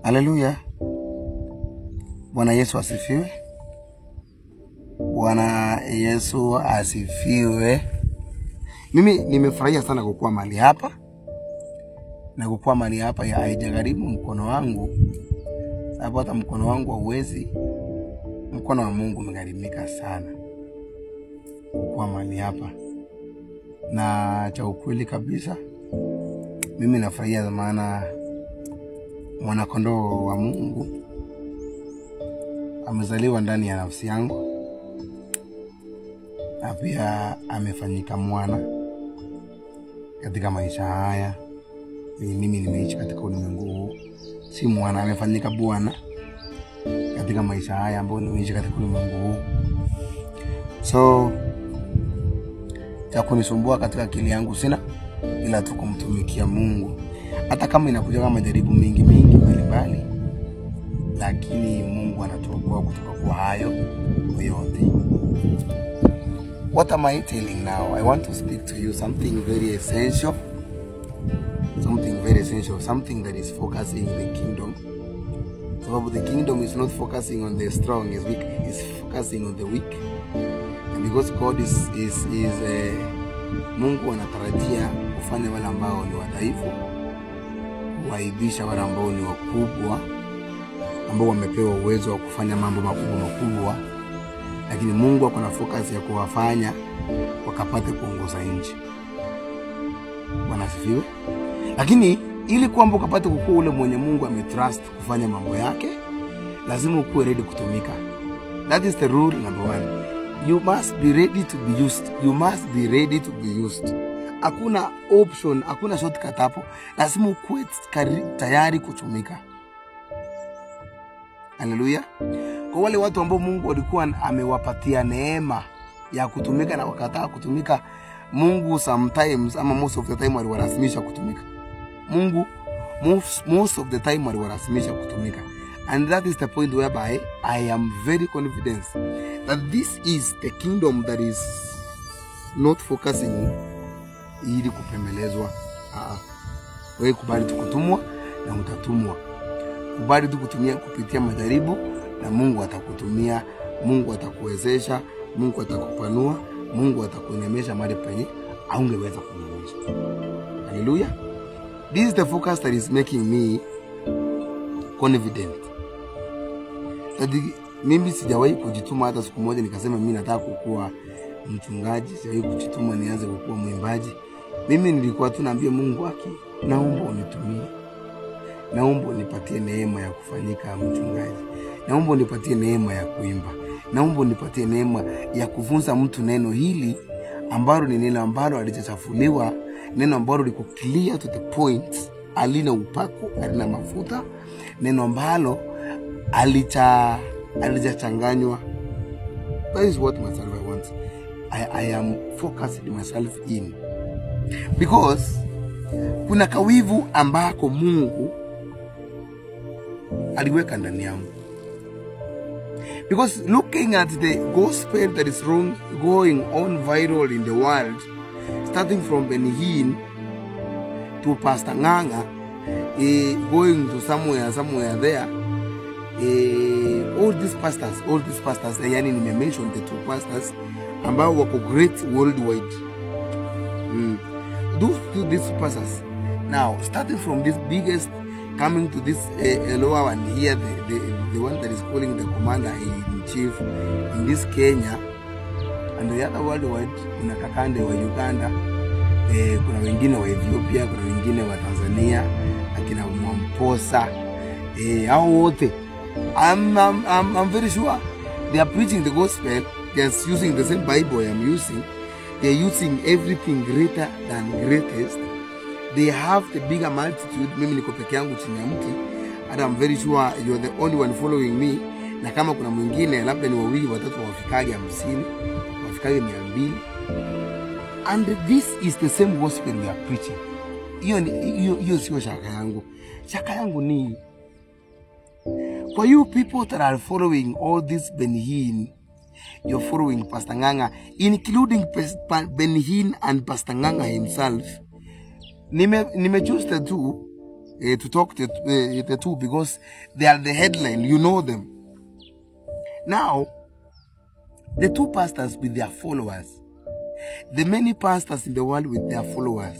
Haleluya. Bwana Yesu asifiwe. Bwana Yesu asifiwe. Mimi nimefurahia sana kukua mahali hapa. Na kukua mahali hapa ya haijagharimu mkono wangu. Sababu hata mkono wangu hauwezi. Mkono wa Mungu umegharimika sana. Kukua mahali hapa. Na cha ukweli kabisa, mimi nafurahia maana mwana kondoo wa Mungu amezaliwa ndani ya nafsi yangu, na pia amefanyika mwana katika maisha haya. Mimi nimeishi katika ulimwengu huu, si mwana, amefanyika Bwana katika maisha haya ambayo nimeishi katika ulimwengu huu. So cha kunisumbua katika akili yangu sina, ila tu kumtumikia Mungu. Hata kama inakuja kama majaribu mingi mbalimbali, lakini Mungu anatuokoa kutoka kwa hayo yote. What am I telling now? I want to speak to you something very essential. Something that is focusing the kingdom. So the kingdom is not focusing on the strong, it's focusing on the weak. And because God is Mungu anatarajia kufanya wale ambao ni wadhaifu, kuwaibisha wale ambao ni wakubwa, ambao wamepewa uwezo wa kufanya mambo makubwa, lakini Mungu ako na focus ya kuwafanya wakapate kuongoza nchi. Bwana asifiwe. Lakini ili kwamba ukapate kukua ule mwenye Mungu ametrust kufanya mambo yake, lazima ukue ready kutumika. That is the rule number 1. You must be ready to be used. You must be ready to be used. Hakuna option, hakuna shortcut hapo. Lazima ukue tayari kutumika. Haleluya. Kwa wale watu ambao Mungu alikuwa amewapatia neema ya kutumika na wakataa kutumika, Mungu sometimes ama most of the time aliwarasimisha kutumika. Mungu most of the time aliwarasimisha kutumika. And that is the point whereby I am very confident that this is the kingdom that is not focusing ili kupembelezwa. Wewe kubali tu kutumwa na utatumwa. Kubali tu kupitia majaribu na Mungu atakutumia, Mungu atakuwezesha, Mungu atakupanua, Mungu atakunemesha mahali penye haungeweza kunemesha. Hallelujah. This is the focus that is making me confident. Mimi sijawahi kujituma hata siku moja nikasema mimi nataka kukuwa mchungaji, sijawahi kujituma nianze kukuwa mwimbaji. Mimi nilikuwa tu naambia Mungu naomba unitumie. Naomba unipatie neema ya kufanyika mchungaji. Naomba unipatie neema ya kuimba. Naomba unipatie neema ya kufunza mtu neno hili ambalo ni neno ambalo halijachafuliwa, neno ambalo liko clear to the point, halina upako, halina mafuta, neno ambalo halijachanganywa. That is what myself I want. I am focusing myself in. Because kuna kawivu ambako Mungu aliweka ndani yangu. Because looking at the gospel that is going on viral in the world, starting from Benny Hinn to Pastor Nganga, going to somewhere there, all these pastors, yani mention the 2 pastors ambao wako great worldwide. These pastors. Now, starting from this biggest, coming to this lower one here, the one that is calling the commander-in-chief in this Kenya, and the other worldwide, kuna Kakande wa Uganda, kuna wengine wa Ethiopia, kuna wengine wa Tanzania, akina Mwamposa, hao wote. I'm very sure they are preaching the gospel. They are using the same Bible I am using. They are using everything greater than greatest. They have the bigger multitude. Mimi niko peke yangu chini ya mti. And I'm very sure you are the only one following me. Na kama kuna mwingine labda ni wawili watatu wafikage 50, wafikage 200. And this is the same gospel we are preaching. Hiyo sio shaka yangu. Shaka yangu ni for you people that are following all this Benny Hinn, you're following Pastor Nganga, including Benny Hinn and Pastor Nganga himself. Nime choose the 2 to talk the two, because they are the headline. You know them. Now, the two pastors with their followers, the many pastors in the world with their followers,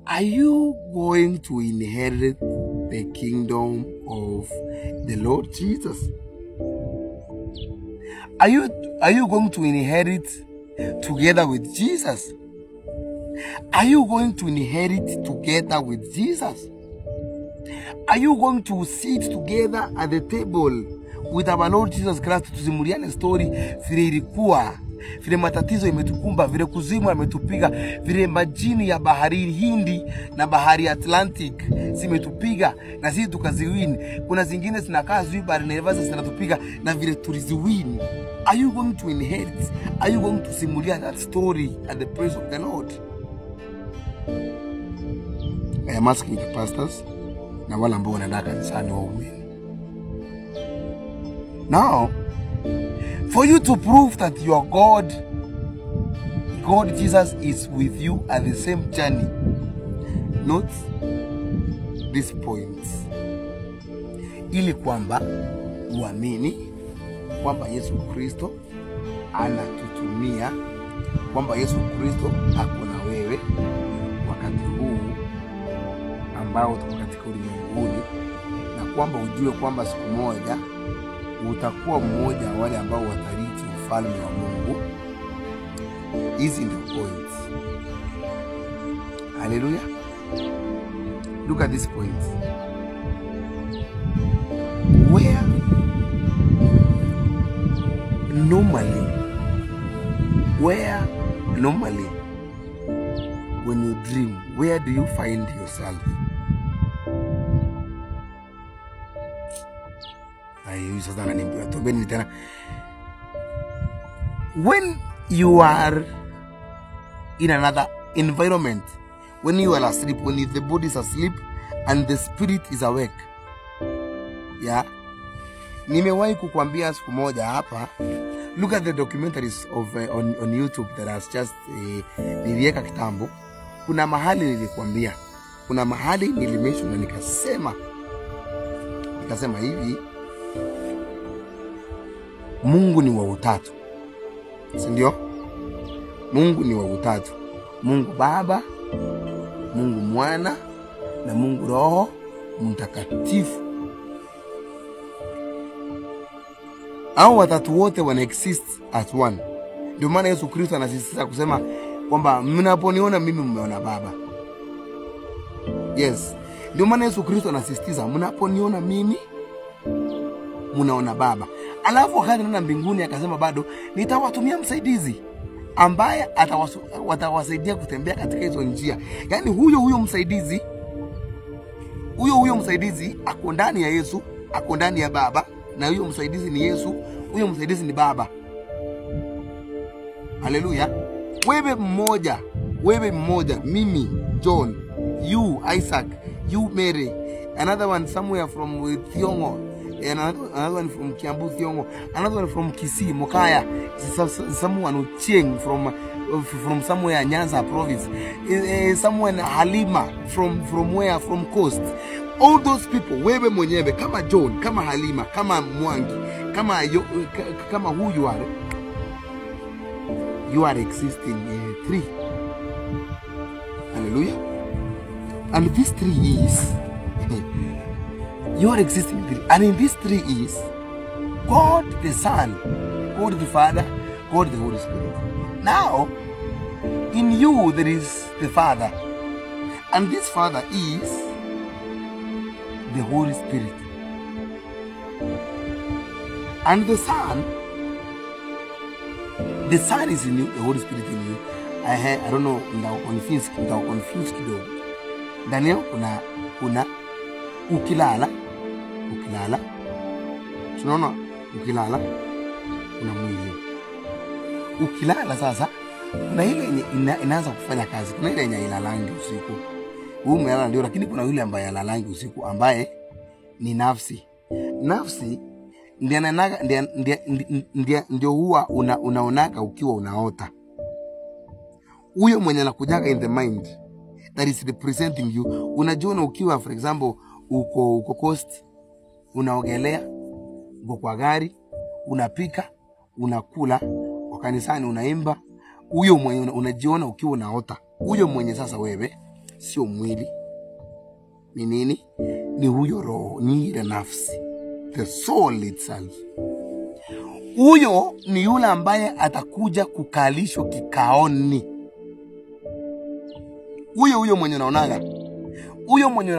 are you going to inherit the kingdom of the Lord Jesus? Are you going to inherit together with Jesus? Are you going to inherit together with Jesus? Are you going to sit together at the table with our Lord Jesus Christ, tusimuliane story vile ilikuwa, vile matatizo imetukumba, vile kuzimu ametupiga, vile majini ya bahari Hindi na bahari Atlantic zimetupiga na sisi tukaziwini. Kuna zingine zinakaa zui bahari Nevada zinatupiga na vile tuliziwini. Are you going to inherit? Are you going to simulia that story at the praise of the Lord? I am asking the pastors na wala ambao wanaenda kanisani waumini. Now, for you to prove that your God Jesus is with you at the same journey, note these points. Ili kwamba uamini kwamba Yesu Kristo anatutumia, kwamba Yesu Kristo ako na wewe wakati huu ambao tuko katika ulimwenguni, na kwamba ujue kwamba siku moja utakuwa mmoja wa wale ambao watarithi ufalme wa Mungu. Hizi ndio points. Hallelujah. Look at these points. Where normally when you dream, where do you find yourself? When you are in another environment, when you are asleep, when the body is asleep and the spirit is awake. Yeah. Nimewahi kukwambia siku moja hapa, look at the documentaries of on YouTube that has just niliweka kitambo. Kuna mahali nilikwambia, kuna mahali nilimeshona nikasema hivi, Mungu ni wa utatu. Si ndio? Mungu ni wa utatu. Mungu Baba, Mungu Mwana na Mungu Roho Mtakatifu. Hao watatu wote wana exist as one. Ndio maana Yesu Kristo anasisitiza kusema kwamba mnaponiona mimi mmeona Baba. Yes. Ndio maana Yesu Kristo anasisitiza mnaponiona mimi mnaona Baba. Alafu wakati anaenda mbinguni akasema bado nitawatumia msaidizi ambaye atawasaidia kutembea katika hizo njia. Yaani huyo msaidizi ako ndani ya Yesu, ako ndani ya Baba, na huyo msaidizi ni Yesu, huyo msaidizi ni Baba. Haleluya. Wewe mmoja, mimi John, you Isaac, you Mary, another one somewhere from Thiongo, another one from Kiambu Thiongo, another one from Kisii Mokaya, someone Chieng from somewhere Nyanza province, someone Halima from where, from coast. All those people, wewe mwenyewe kama John, kama Halima, kama Mwangi, kama who you are existing three. Hallelujah. And these three is you are existing three, and in these three is God the Son, God the Father, God the Holy Spirit. Now in you there is the Father, and this Father is the Holy Spirit, and the Son is in you, the Holy Spirit in you. I don't know, confused kidogo. Daniel kuna ukilala. Tunaona ukilala kuna mwili. Ukilala sasa kuna ile inaanza kufanya kazi. Kuna ile yenye ilalangi usiku. Umelala ndio, lakini kuna yule ambaye alalangi usiku ambaye ni nafsi. Nafsi ndio huwa unaonaka ukiwa unaota. Huyo mwenye anakujaga in the mind that is representing you. Unajiona ukiwa, for example, uko coast, unaogelea, uko kwa gari, unapika, unakula, kwa kanisani unaimba. Huyo mwenye unajiona ukiwa unaota. Huyo mwenye sasa wewe sio mwili. Ni nini? Ni huyo roho, ni ile nafsi. The soul itself. Huyo ni yule ambaye atakuja kukalishwa kikaoni. Huyo mwenye unaonaga. Huyo mwenye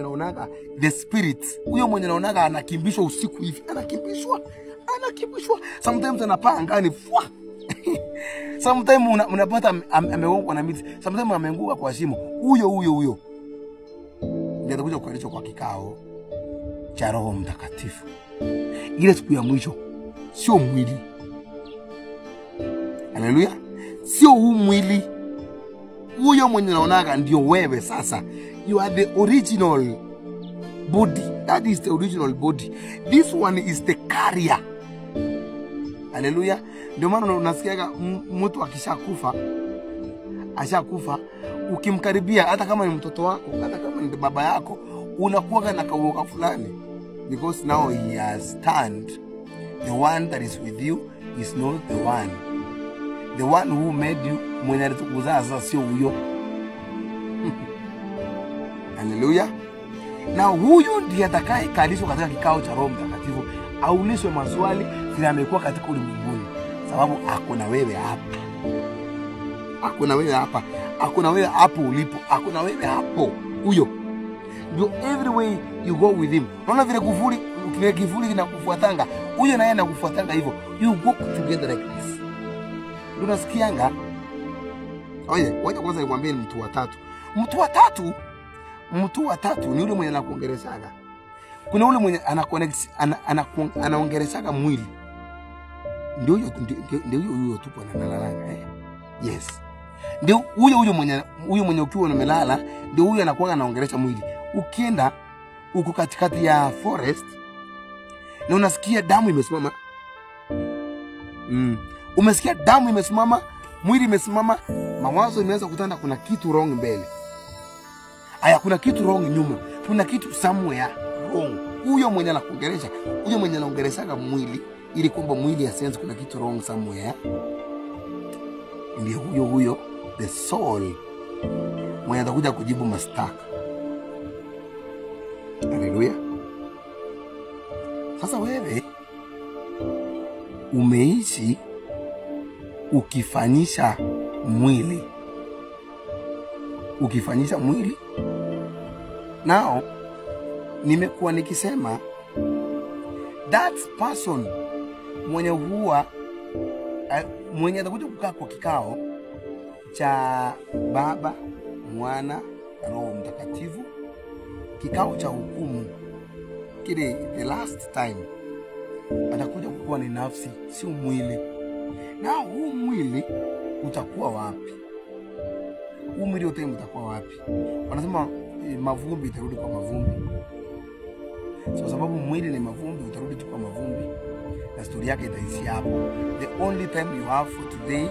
unaonaga the spirit. Huyo mwenye unaonaga anakimbishwa usiku hivi. Anakimbishwa. Sometimes anapaa angani. Sometimes unapata amegongwa na miti. Sometimes amenguka kwa shimo. Huyo. Ndio atakuja kukalishwa kwa kikao cha Roho Mtakatifu. Ile siku ya mwisho. Sio mwili. Haleluya. Sio huu mwili. Huyo mwenye unaonaga ndio wewe sasa. You are the original body. That is the original body. This one is the carrier. Haleluya. Ndio maana unasikiaga mtu ashakufa, ukimkaribia hata kama ni mtoto wako, hata kama ni baba yako, unakuwa na kauoga fulani, because now he has turned. The one that is with you is not the one. The one who made you, mwenye alitukuzaa sasa sio huyo. Haleluya. Na huyo ndiye atakayekalishwa katika kikao cha Roho Mtakatifu, aulizwe maswali vile amekuwa katika ulimwenguni, sababu hakuna wewe hapa. Hakuna wewe hapo ulipo. Hakuna wewe hapo. Huyo ndio every way you go with him. Unaona vile kivuli kinakufuatanga, huyo naye anakufuatanga hivyo. You go together like this. Unasikianga? Oye, wacha kwanza nikwambie mtu wa tatu ni yule mwenye anakuongeleshaga. Kuna yule mwenye anaongeleshaga mwili. Ndio huyo tupo analalanga, Yes. Ndio huyo mwenye ukiwa umelala, ndio huyo anakuwa anaongelesha mwili. Ukienda uko katikati ya forest na unasikia damu imesimama. Umesikia damu imesimama, mwili imesimama, mawazo imeanza kutanda, kuna kitu wrong mbele. Kuna kitu wrong nyuma. Kuna kitu somewhere wrong. Huyo mwenye anakuongelesha, huyo mwenye anaongeleshaga mwili, ili kwamba mwili ya sense kuna kitu wrong somewhere. Ndio huyo the soul mwenye atakuja kujibu mashtaka. Haleluya. Sasa wewe umeishi ukifanyisha mwili. Now nimekuwa nikisema that person mwenye atakuja kukaa kwa kikao cha Baba, Mwana, Roho Mtakatifu, kikao cha hukumu, kile the last time, atakuja kuwa ni nafsi, sio mwili. Na huu mwili utakuwa wapi? Huu mwili wote utakuwa wapi? Wanasema mavumbi itarudi kwa mavumbi. So sababu mwili ni mavumbi, utarudi tu kwa mavumbi. Na story yake itaishia hapo. The only time you have for today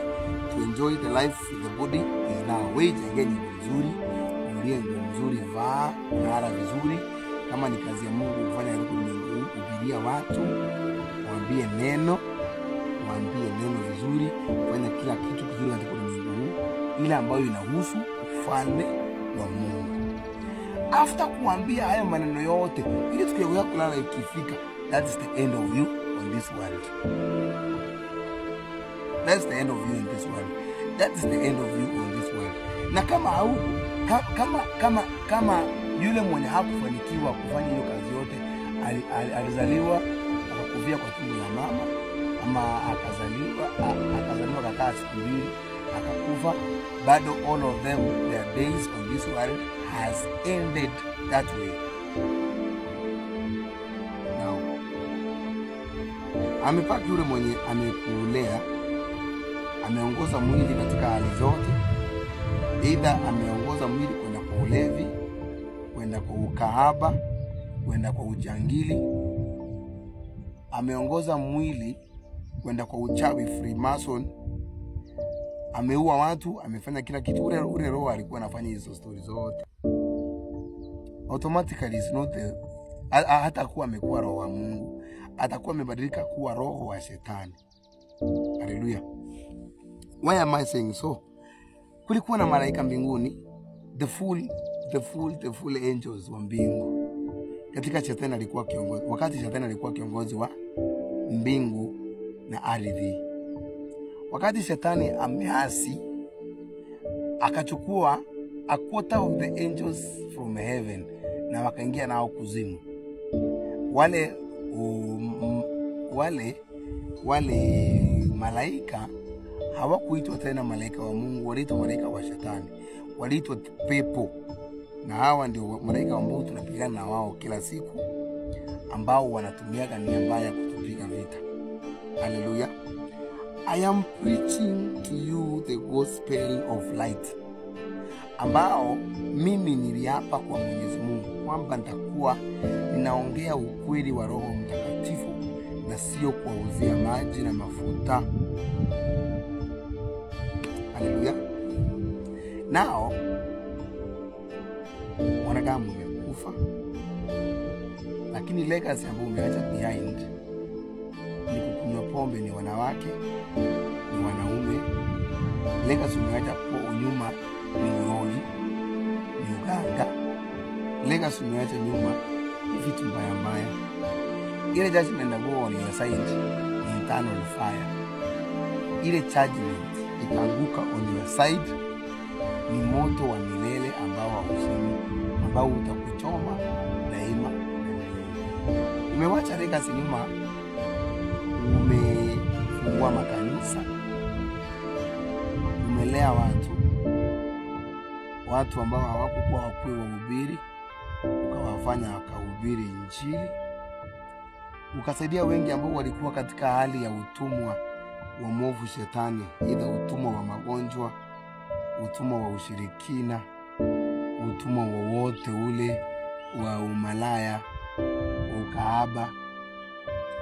to enjoy the life with the body is now. Wewe jengeni vizuri, ulie vizuri, vaa, ngara vizuri. Kama ni kazi ya Mungu kufanya huko Mungu, kuhubiria watu, waambie neno vizuri, fanya kila kitu kizuri katika Mungu, ile ambayo inahusu ufalme wa Mungu. After kuambia haya maneno yote, ili tukiyokuwa kulala ikifika, that is the end of you on this world. That's the end of you in this world. That is the end of you on this world. Na kama yule mwenye hakufanikiwa kufanya hiyo kazi yote, alizaliwa akakufia kwa tumbo la mama, ama akazaliwa kakaa siku mbili akakufa, bado all of them, their days on this world has ended that way. Now, amepaki yule mwenye amekulea, ameongoza mwili katika hali zote. Either ameongoza mwili kwenda kwa ulevi, kwenda kwa ukahaba, kwenda kwa ujangili. Ameongoza mwili kwenda kwa uchawi, Freemason. ameua watu, amefanya kila kitu. Ule roho alikuwa anafanya hizo stories zote. Automatically is not the, hata kuwa amekuwa roho wa Mungu, atakuwa amebadilika kuwa roho wa shetani. Hallelujah. Why am I saying so? Kulikuwa na malaika mbinguni, the full angels wa mbingu. Katika shetani alikuwa kiongozi, wakati shetani alikuwa kiongozi wa mbingu na ardhi. Wakati shetani ameasi, akachukua a quarter of the angels from heaven na wakaingia nao kuzimu. Wale malaika hawakuitwa tena malaika wa Mungu, waliitwa malaika wa shetani, waliitwa pepo. Na hawa ndio malaika ambao tunapigana na wao kila siku, ambao wanatumia nia mbaya kutupiga vita. Hallelujah. I am preaching to you the gospel of light, ambao mimi niliapa kwa Mwenyezi Mungu kwamba nitakuwa ninaongea ukweli wa Roho Mtakatifu na sio kuwauzia maji na mafuta. Hallelujah. Now, wanadamu umekufa, lakini legacy ambayo umeacha behind ni kukunywa pombe, ni wanawake, ni wanaume. Legacy umeacha kwa nyuma ni uroli, ni uganga. Legacy umeacha nyuma ni vitu mbaya mbaya. Ile judgment that go on your side ni eternal fire. Ile judgment itaanguka on your side ni moto wa milele ambao hauzimi, ambao utakuchoma daima. Umewacha legacy nyuma, umefungua makanisa, umelea watu ambao hawakuwa wakuu wa ubiri, ukawafanya wakahubiri Injili, ukasaidia wengi ambao walikuwa katika hali ya utumwa wa mwovu shetani, ila utumwa wa magonjwa, utumwa wa ushirikina, utumwa wowote ule wa umalaya, ukahaba.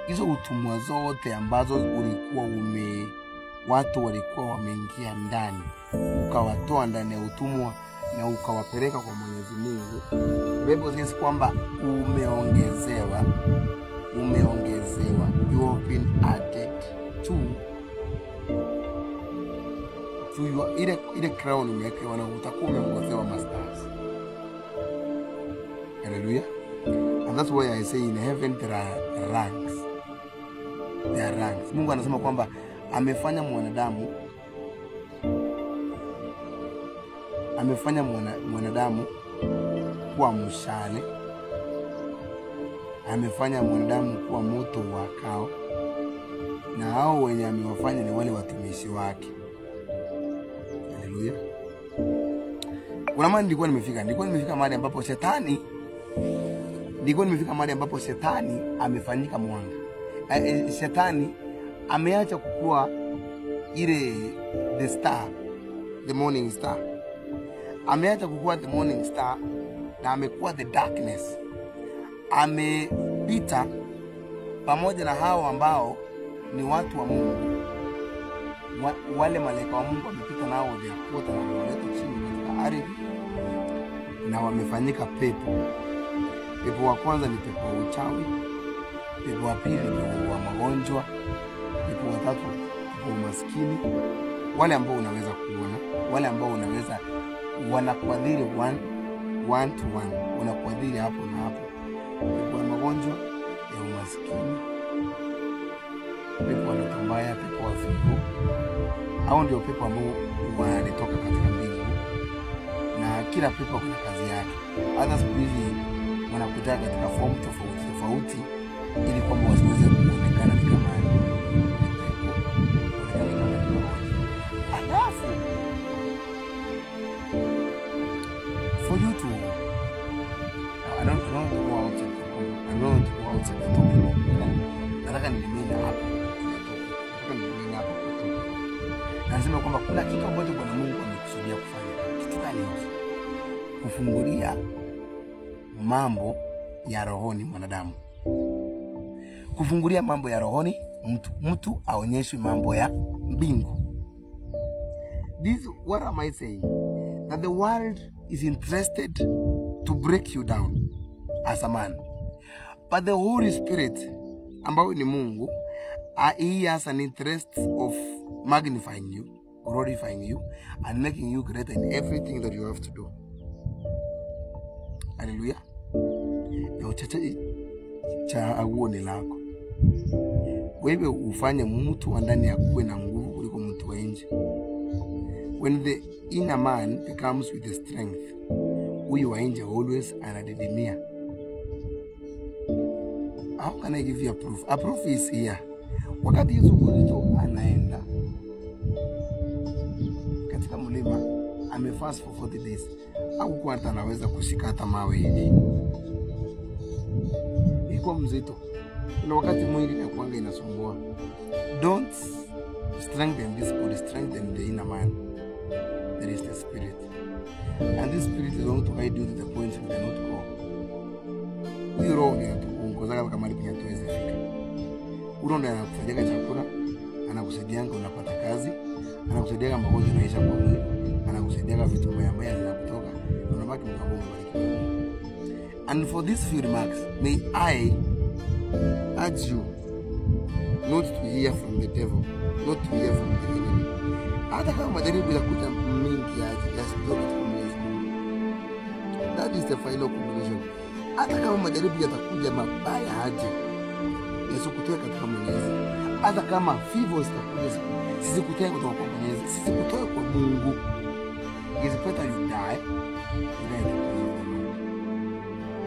Hizo utumwa zote ambazo ulikuwa watu walikuwa wameingia ndani, ukawatoa ndani ya utumwa na ukawapeleka kwa Mwenyezi Mungu. Biblia inasema kwamba umeongezewa, you have been added to your ile crown umewekewa na utakuwa umeongezewa masters. Hallelujah. And that's why I say in heaven there are ranks. There are ranks. Mungu anasema kwamba amefanya mwanadamu kuwa mshale, amefanya mwanadamu kuwa moto wakao, na hao wenye amewafanya ni wale watumishi wake. Hallelujah. Kuna mahali nilikuwa nimefika mahali ambapo shetani amefanyika mwanga. Shetani ameacha kukua ile the morning star. Ameacha kukua the morning star na amekuwa the darkness. Amepita pamoja na hao ambao ni watu wa Mungu. Wale malaika wa Mungu wamepita nao wakiota na waleta chini katika ardhi na wamefanyika pepo. Pepo wa kwanza ni pepo wa uchawi, pepo wa pili ni pepo wa magonjwa, pepo wa tatu pepo wa maskini. Wale ambao unaweza kuona, wale ambao unaweza wanakuadhiri one to one, unakuadhiri hapo na hapo. Pepo wa magonjwa, ya umaskini, pepo wa ndoto mbaya, pepo wa figo. Hao ndio pepo ambao wanatoka katika mbingu, na kila pepo kuna kazi yake. Hata siku hizi wanakuja katika form tofauti ili kwamba wasiweze kuonekana ni kama alafu for you to I don't go outside the topic. Nataka nimemena hapo. Nasema kwamba kuna kitu ambacho Bwana Mungu amekusudia kufanya. Kitu gani hicho? Kufungulia mambo ya rohoni mwanadamu. Kufungulia mambo ya rohoni mtu aonyeshwe mambo ya mbingu. This, what am I saying? That the world is interested to break you down as a man. But the Holy Spirit, ambao ni Mungu, he has an interest of magnifying you, glorifying you, and making you great in everything that you have to do. Hallelujah. Na uchache cha aguoni lako. Wewe ufanye mtu wa ndani akuwe na nguvu kuliko mtu wa nje. When the inner man becomes with the strength, huyu wa nje always anadidimia. How can I give you a proof? A proof is here. Wakati Yesu Kristo anaenda katika mlima, amefast for 40 days. Hakukuwa hata anaweza kushika hata mawe hivi. Ilikuwa mzito. Kuna wakati mwili inakuanga inasumbua. Don't strengthen this body, strengthen the inner man. There is the spirit. And this spirit is going to guide you to the point you cannot go. Huyu roho ni atukuongoza kama mahali penye hatuwezi fika. Huyo ndiye anakusaidia chakula, anakusaidia unapata kazi, anakusaidia magonjwa yanaisha kwa mwili, anakusaidia vitu mbaya zinakutoka, unabaki mkabongo bali. And for these few remarks, may I urge you not to hear from the devil, not to hear from the enemy. Hata kama majaribu yanakuja mingi yasitoke kwa Mwenyezi Mungu. That is the final conclusion. Hata kama majaribu yatakuja mabaya aje, yasikutoe katika Mwenyezi. Hata kama fevers zitakuja zisikutoe kutoka kwa Mwenyezi, zisikutoe kwa Mungu. It's better you die than to the Lord.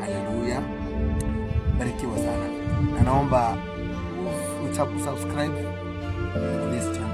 Hallelujah. Barikiwa sana. Na naomba usubscribe to this channel.